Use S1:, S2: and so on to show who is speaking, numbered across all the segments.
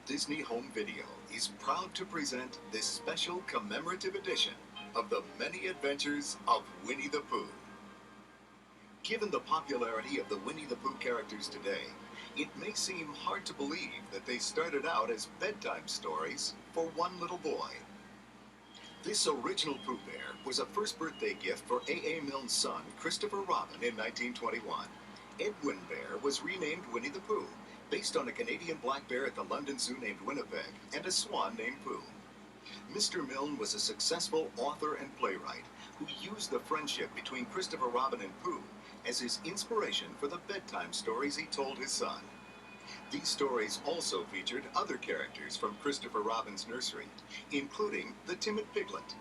S1: Disney Home Video is proud to present this special commemorative edition of the many adventures of Winnie the Pooh. Given the popularity of the Winnie the Pooh characters today, it may seem hard to believe that they started out as bedtime stories for one little boy. This original Pooh Bear was a first birthday gift for A.A. Milne's son, Christopher Robin, in 1921. Edwin Bear was renamed Winnie the Pooh, based on a Canadian black bear at the London Zoo named Winnipeg and a swan named Pooh. Mr. Milne was a successful author and playwright who used the friendship between Christopher Robin and Pooh as his inspiration for the bedtime stories he told his son. These stories also featured other characters from Christopher Robin's nursery, including the timid piglet,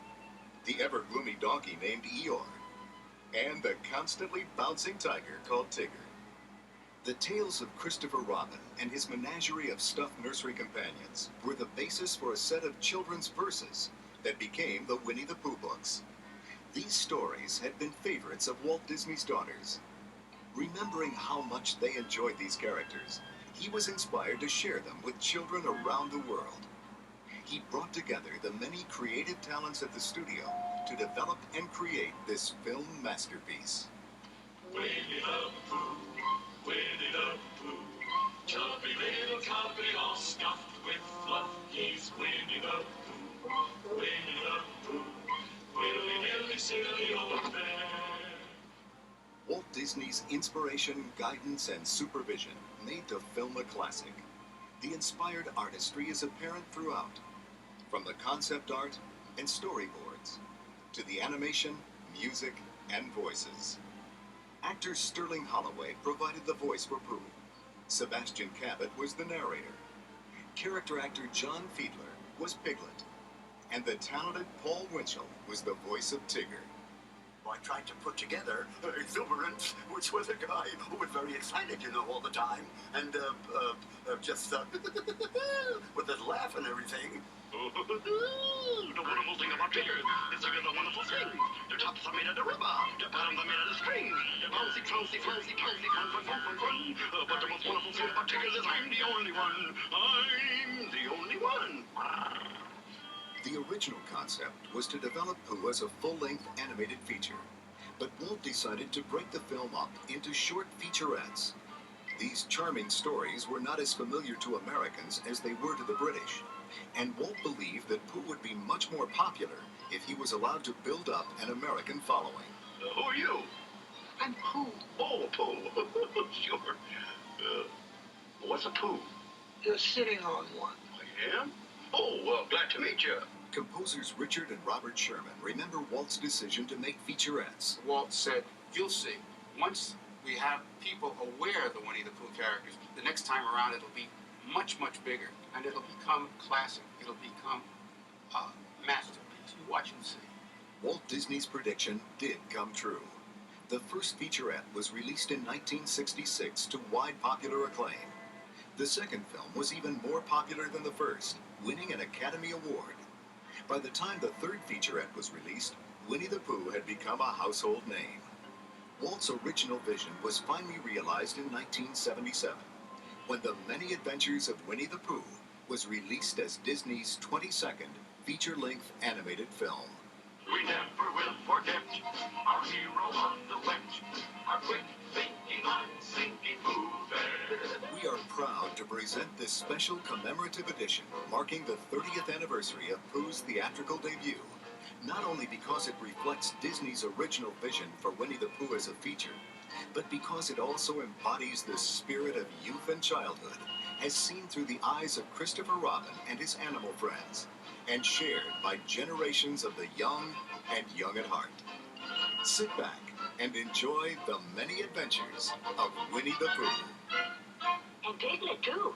S1: the ever-gloomy donkey named Eeyore, and the constantly bouncing tiger called Tigger. The tales of Christopher Robin and his menagerie of stuffed nursery companions were the basis for a set of children's verses that became the Winnie the Pooh books. These stories had been favorites of Walt Disney's daughters. Remembering how much they enjoyed these characters, he was inspired to share them with children around the world. He brought together the many creative talents at the studio to develop and create this film masterpiece.
S2: Winnie the Pooh, Winnie the Pooh, chubby little cubby all stuffed with fluff. He's Winnie the Pooh, Winnie the Pooh, willy-nilly silly old bear.
S1: Walt Disney's inspiration, guidance, and supervision made the film a classic. The inspired artistry is apparent throughout, from the concept art and storyboards to the animation, music, and voices. Actor Sterling Holloway provided the voice for Pooh. Sebastian Cabot was the narrator. Character actor John Fiedler was Piglet. And the talented Paul Winchell was the voice of Tigger.
S3: I tried to put together Exuberant, which was a guy who was very excited, all the time, and just with his laugh and everything.
S4: The wonderful thing about Tigger is they're the wonderful things. Their tops are made of the rubber, their bottoms are made of the springs. They're bouncy, flouncy, flouncy, flouncy, fun, fun, fun, fun, fun. But the most wonderful thing about Tigger is I'm the only one. I'm the only one.
S1: The original concept was to develop Pooh as a full-length animated feature, but Walt decided to break the film up into short featurettes. These charming stories were not as familiar to Americans as they were to the British, and Walt believed that Pooh would be much more popular if he was allowed to build up an American following.
S4: Who are you?
S5: I'm Pooh.
S4: Oh, Pooh. Sure. What's a Pooh?
S5: You're sitting on one.
S4: I am? Oh, well, glad to meet you.
S1: Composers Richard and Robert Sherman remember Walt's decision to make featurettes.
S6: Walt said, "You'll see. Once we have people aware of the Winnie the Pooh characters, the next time around it'll be much, much bigger, and it'll become classic. It'll become a masterpiece. You watch and see."
S1: Walt Disney's prediction did come true. The first featurette was released in 1966 to wide popular acclaim. The second film was even more popular than the first, winning an Academy Award. By the time the third featurette was released, Winnie the Pooh had become a household name. Walt's original vision was finally realized in 1977, when The Many Adventures of Winnie the Pooh was released as Disney's 22nd feature-length animated film.
S2: We never will forget our hero on the wet, our quick thinking, unthinking Pooh Bear.
S1: We are proud to present this special commemorative edition marking the 30th anniversary of Pooh's theatrical debut, not only because it reflects Disney's original vision for Winnie the Pooh as a feature, but because it also embodies the spirit of youth and childhood as seen through the eyes of Christopher Robin and his animal friends, and shared by generations of the young and young at heart. Sit back and enjoy the many adventures of Winnie the Pooh.
S5: And Piglet, too.